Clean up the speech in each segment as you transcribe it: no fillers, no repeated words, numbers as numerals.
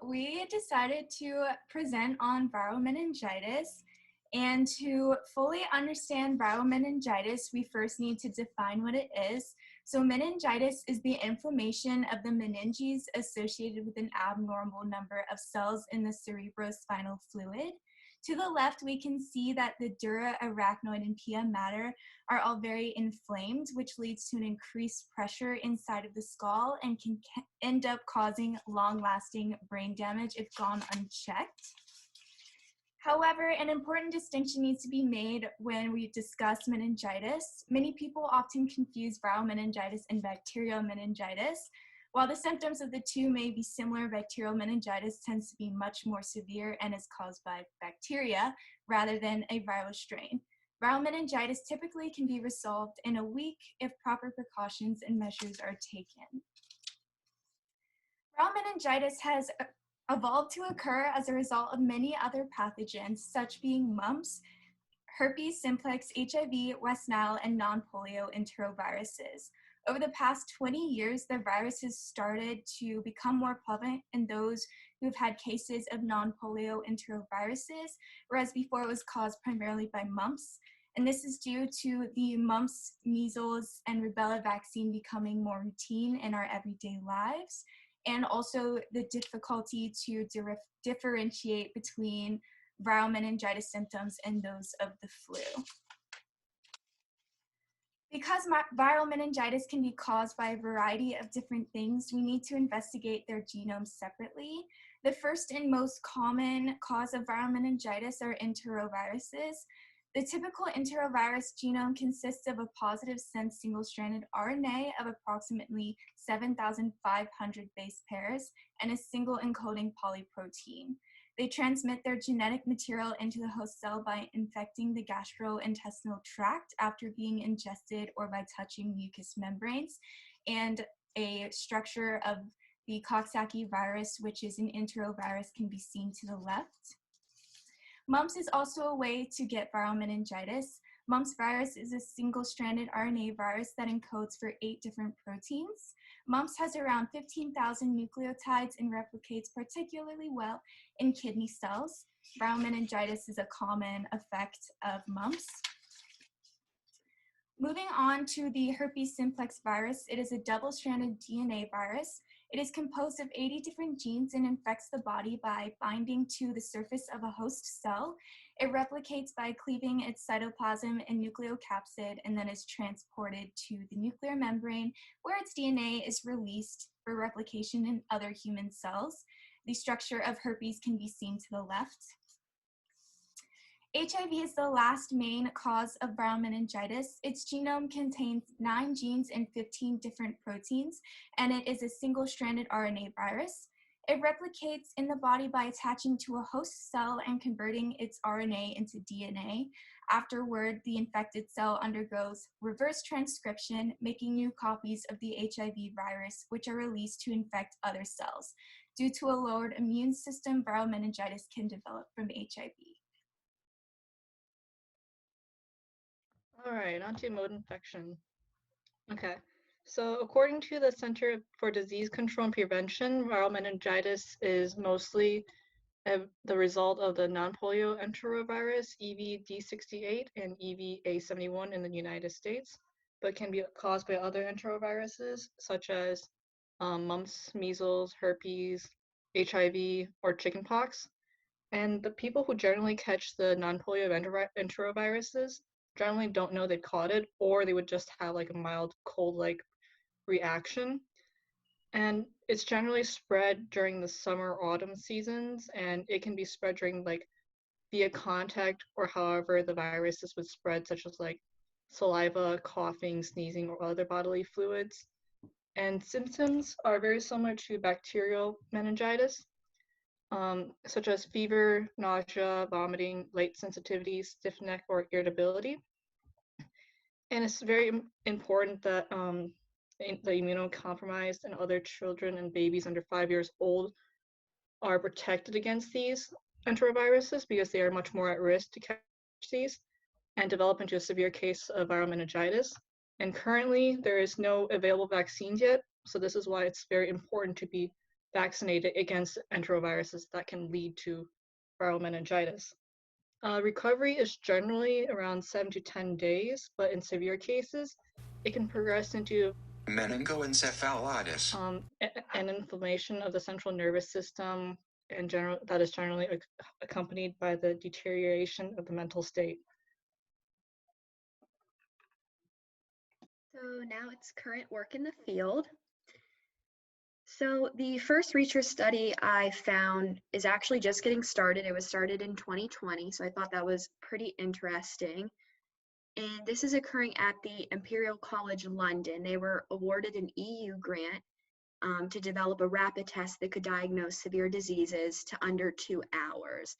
we decided to present on viral meningitis. And to fully understand viral meningitis, we first need to define what it is. So meningitis is the inflammation of the meninges associated with an abnormal number of cells in the cerebrospinal fluid. To the left, we can see that the dura, arachnoid, and pia mater are all very inflamed, which leads to an increased pressure inside of the skull and can end up causing long-lasting brain damage if gone unchecked. However, an important distinction needs to be made when we discuss meningitis. Many people often confuse viral meningitis and bacterial meningitis. While the symptoms of the two may be similar, bacterial meningitis tends to be much more severe and is caused by bacteria rather than a viral strain. Viral meningitis typically can be resolved in a week if proper precautions and measures are taken. Viral meningitis has evolved to occur as a result of many other pathogens, such being mumps, herpes simplex, HIV, West Nile, and non-polio enteroviruses. Over the past 20 years, the virus has started to become more prevalent in those who've had cases of non-polio enteroviruses, whereas before it was caused primarily by mumps. And this is due to the mumps, measles, and rubella vaccine becoming more routine in our everyday lives, and also the difficulty to differentiate between viral meningitis symptoms and those of the flu. Because viral meningitis can be caused by a variety of different things, we need to investigate their genomes separately. The first and most common cause of viral meningitis are enteroviruses. The typical enterovirus genome consists of a positive sense single-stranded RNA of approximately 7,500 base pairs and a single encoding polyprotein. They transmit their genetic material into the host cell by infecting the gastrointestinal tract after being ingested or by touching mucous membranes, and a structure of the Coxsackie virus, which is an enterovirus, can be seen to the left. Mumps is also a way to get viral meningitis. Mumps virus is a single-stranded RNA virus that encodes for 8 different proteins. Mumps has around 15,000 nucleotides and replicates particularly well in kidney cells. Viral meningitis is a common effect of mumps. Moving on to the herpes simplex virus, it is a double-stranded DNA virus. It is composed of 80 different genes and infects the body by binding to the surface of a host cell. It replicates by cleaving its cytoplasm and nucleocapsid and then is transported to the nuclear membrane, where its DNA is released for replication in other human cells. The structure of herpes can be seen to the left. HIV is the last main cause of viral meningitis. Its genome contains 9 genes and 15 different proteins, and it is a single-stranded RNA virus. It replicates in the body by attaching to a host cell and converting its RNA into DNA. Afterward, the infected cell undergoes reverse transcription, making new copies of the HIV virus, which are released to infect other cells. Due to a lowered immune system, viral meningitis can develop from HIV. All right, on to mode infection. Okay, so according to the Center for Disease Control and Prevention, viral meningitis is mostly the result of the non-polio enterovirus EVD68 and EVA71 in the United States, but can be caused by other enteroviruses such as mumps, measles, herpes, HIV, or chickenpox. And the people who generally catch the non-polio enteroviruses generally don't know they caught it, or they would just have like a mild cold-like reaction. And it's generally spread during the summer autumn seasons, and it can be spread during like via contact or however the viruses would spread, such as like saliva, coughing, sneezing, or other bodily fluids. And symptoms are very similar to bacterial meningitis, such as fever, nausea, vomiting, light sensitivity, stiff neck, or irritability. And it's very important that the immunocompromised and other children and babies under 5 years old are protected against these enteroviruses because they are much more at risk to catch these and develop into a severe case of viral meningitis. And currently, there is no available vaccines yet, so this is why it's very important to be vaccinated against enteroviruses that can lead to viral meningitis. Recovery is generally around 7 to 10 days, but in severe cases, it can progress into meningoencephalitis, an inflammation of the central nervous system, and that is generally accompanied by the deterioration of the mental state. So now it's current work in the field. So the first research study I found is actually just getting started. It was started in 2020, so I thought that was pretty interesting. And this is occurring at the Imperial College London. They were awarded an EU grant to develop a rapid test that could diagnose severe diseases to under 2 hours.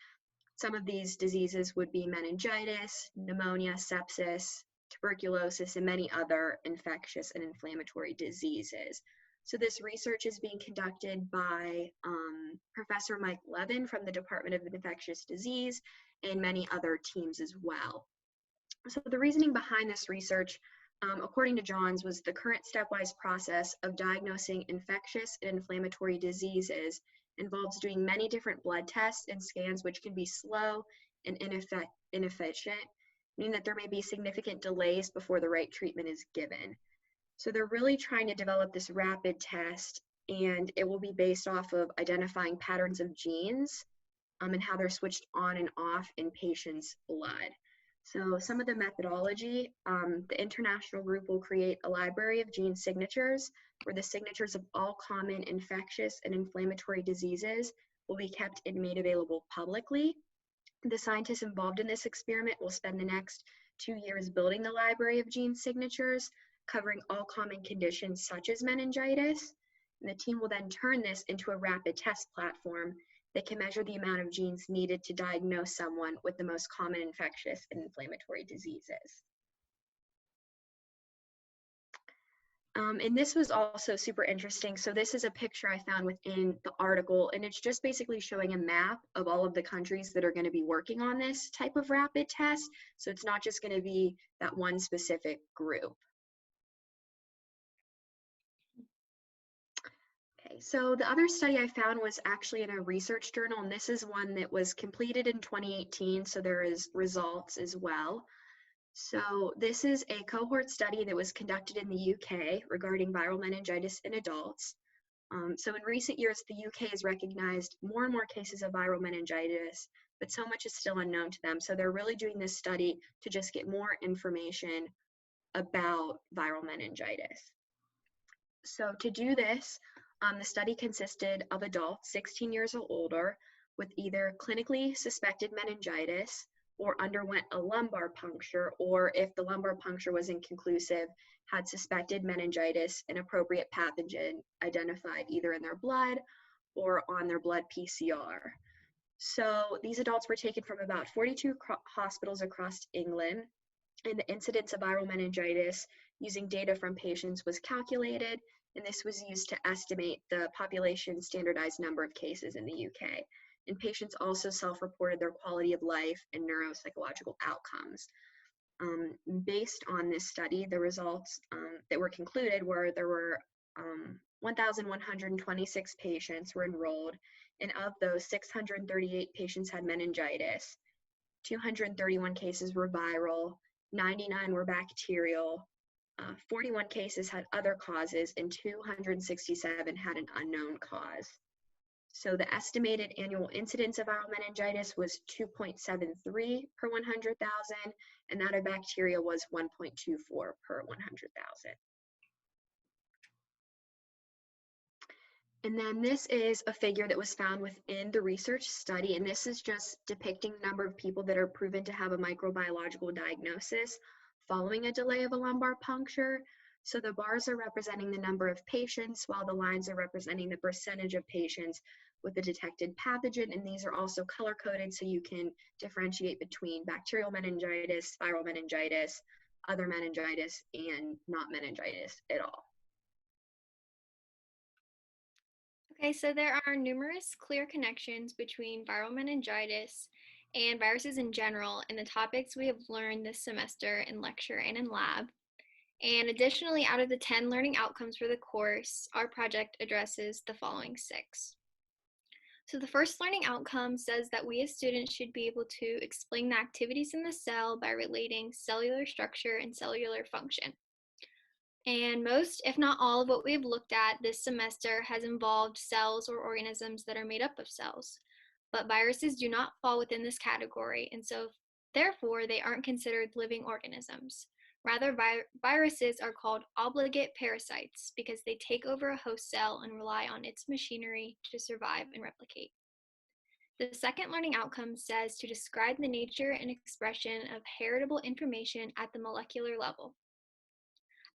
Some of these diseases would be meningitis, pneumonia, sepsis, tuberculosis, and many other infectious and inflammatory diseases. So this research is being conducted by Professor Mike Levin from the Department of Infectious Disease and many other teams as well. So the reasoning behind this research, according to Johns, was the current stepwise process of diagnosing infectious and inflammatory diseases involves doing many different blood tests and scans, which can be slow and inefficient, meaning that there may be significant delays before the right treatment is given. So they're really trying to develop this rapid test, and it will be based off of identifying patterns of genes and how they're switched on and off in patients' blood. So some of the methodology, the international group will create a library of gene signatures where the signatures of all common infectious and inflammatory diseases will be kept and made available publicly. The scientists involved in this experiment will spend the next 2 years building the library of gene signatures, covering all common conditions such as meningitis. And the team will then turn this into a rapid test platform that can measure the amount of genes needed to diagnose someone with the most common infectious and inflammatory diseases. And this was also super interesting. So this is a picture I found within the article, and it's just basically showing a map of all of the countries that are going to be working on this type of rapid test. So it's not just going to be that one specific group. Okay, so the other study I found was actually in a research journal, and this is one that was completed in 2018, so there is results as well. So this is a cohort study that was conducted in the UK regarding viral meningitis in adults. So in recent years, the UK has recognized more and more cases of viral meningitis, but so much is still unknown to them. So they're really doing this study to just get more information about viral meningitis. So to do this, the study consisted of adults 16 years or older with either clinically suspected meningitis or underwent a lumbar puncture, or if the lumbar puncture was inconclusive, had suspected meningitis, an appropriate pathogen identified either in their blood or on their blood PCR. So these adults were taken from about 42 hospitals across England, and the incidence of viral meningitis using data from patients was calculated, and this was used to estimate the population standardized number of cases in the UK. And patients also self-reported their quality of life and neuropsychological outcomes. Based on this study, the results that were concluded were there were 1,126 patients were enrolled, and of those, 638 patients had meningitis, 231 cases were viral, 99 were bacterial, 41 cases had other causes, and 267 had an unknown cause. So the estimated annual incidence of viral meningitis was 2.73 per 100,000, and that of bacteria was 1.24 per 100,000. And then this is a figure that was found within the research study, and this is just depicting the number of people that are proven to have a microbiological diagnosis following a delay of a lumbar puncture. So the bars are representing the number of patients, while the lines are representing the percentage of patients with a detected pathogen, and these are also color-coded so you can differentiate between bacterial meningitis, viral meningitis, other meningitis, and not meningitis at all. Okay, so there are numerous clear connections between viral meningitis and viruses in general and the topics we have learned this semester in lecture and in lab. And additionally, out of the 10 learning outcomes for the course, our project addresses the following 6. So the first learning outcome says that we as students should be able to explain the activities in the cell by relating cellular structure and cellular function. And most, if not all, of what we've looked at this semester has involved cells or organisms that are made up of cells. But viruses do not fall within this category, and so therefore they aren't considered living organisms. Rather, viruses are called obligate parasites because they take over a host cell and rely on its machinery to survive and replicate. The second learning outcome says to describe the nature and expression of heritable information at the molecular level.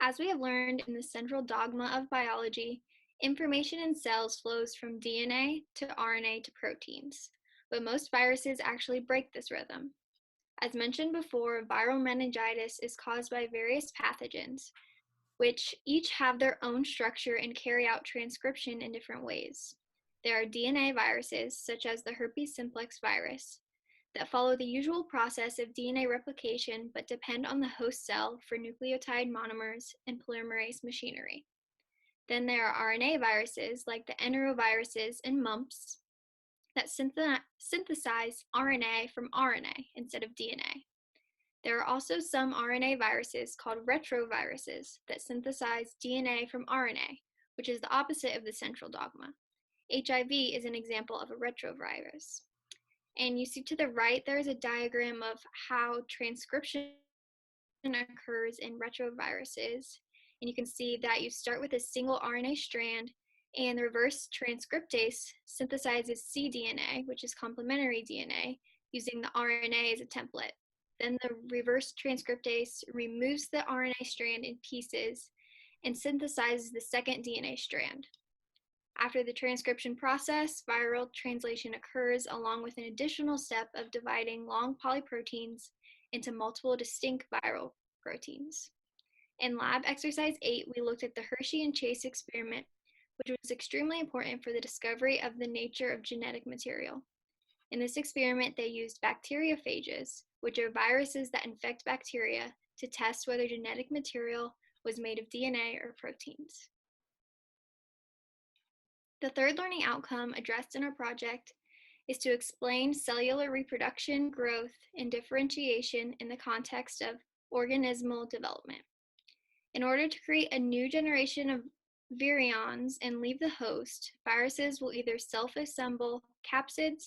As we have learned in the central dogma of biology, information in cells flows from DNA to RNA to proteins, but most viruses actually break this rhythm. As mentioned before, viral meningitis is caused by various pathogens, which each have their own structure and carry out transcription in different ways. There are DNA viruses, such as the herpes simplex virus, that follow the usual process of DNA replication but depend on the host cell for nucleotide monomers and polymerase machinery. Then there are RNA viruses like the enteroviruses and mumps that synthesize RNA from RNA instead of DNA. There are also some RNA viruses called retroviruses that synthesize DNA from RNA, which is the opposite of the central dogma. HIV is an example of a retrovirus. And you see to the right, there's a diagram of how transcription occurs in retroviruses. And you can see that you start with a single RNA strand, and the reverse transcriptase synthesizes cDNA, which is complementary DNA, using the RNA as a template. Then the reverse transcriptase removes the RNA strand in pieces and synthesizes the second DNA strand. After the transcription process, viral translation occurs along with an additional step of dividing long polyproteins into multiple distinct viral proteins. In lab exercise 8, we looked at the Hershey and Chase experiment, which was extremely important for the discovery of the nature of genetic material. In this experiment, they used bacteriophages, which are viruses that infect bacteria, to test whether genetic material was made of DNA or proteins. The third learning outcome addressed in our project is to explain cellular reproduction, growth, and differentiation in the context of organismal development. In order to create a new generation of virions and leave the host, viruses will either self-assemble capsids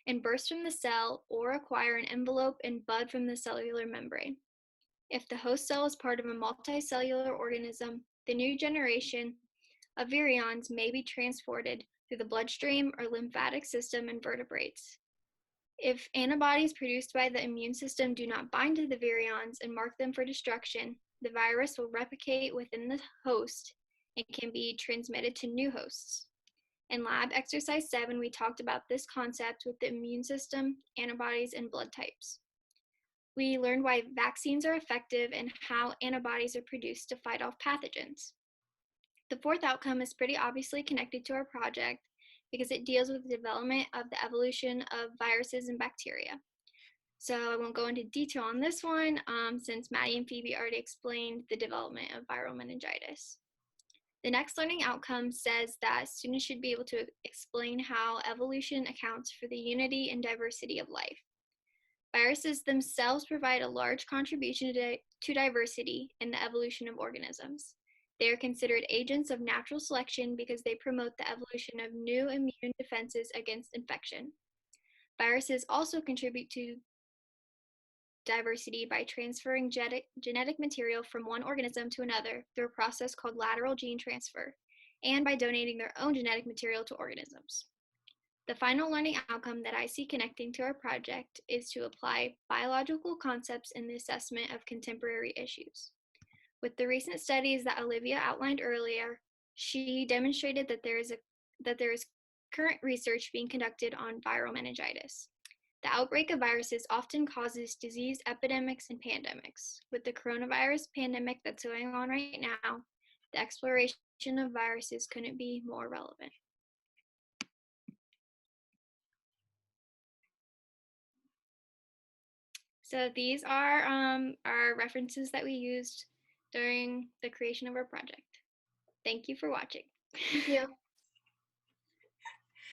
and burst from the cell or acquire an envelope and bud from the cellular membrane. If the host cell is part of a multicellular organism, the new generation of virions may be transported through the bloodstream or lymphatic system in vertebrates. If antibodies produced by the immune system do not bind to the virions and mark them for destruction, the virus will replicate within the host and can be transmitted to new hosts. In lab exercise 7, we talked about this concept with the immune system, antibodies, and blood types. We learned why vaccines are effective and how antibodies are produced to fight off pathogens. The fourth outcome is pretty obviously connected to our project because it deals with the development of the evolution of viruses and bacteria. So I won't go into detail on this one since Maddie and Phoebe already explained the development of viral meningitis. The next learning outcome says that students should be able to explain how evolution accounts for the unity and diversity of life. Viruses themselves provide a large contribution to diversity in the evolution of organisms. They are considered agents of natural selection because they promote the evolution of new immune defenses against infection. Viruses also contribute to diversity by transferring genetic material from one organism to another through a process called lateral gene transfer, and by donating their own genetic material to organisms. The final learning outcome that I see connecting to our project is to apply biological concepts in the assessment of contemporary issues. With the recent studies that Olivia outlined earlier, she demonstrated that there is current research being conducted on viral meningitis. The outbreak of viruses often causes disease epidemics and pandemics. With the coronavirus pandemic that's going on right now, the exploration of viruses couldn't be more relevant. So these are our references that we used during the creation of our project. Thank you for watching. Thank you.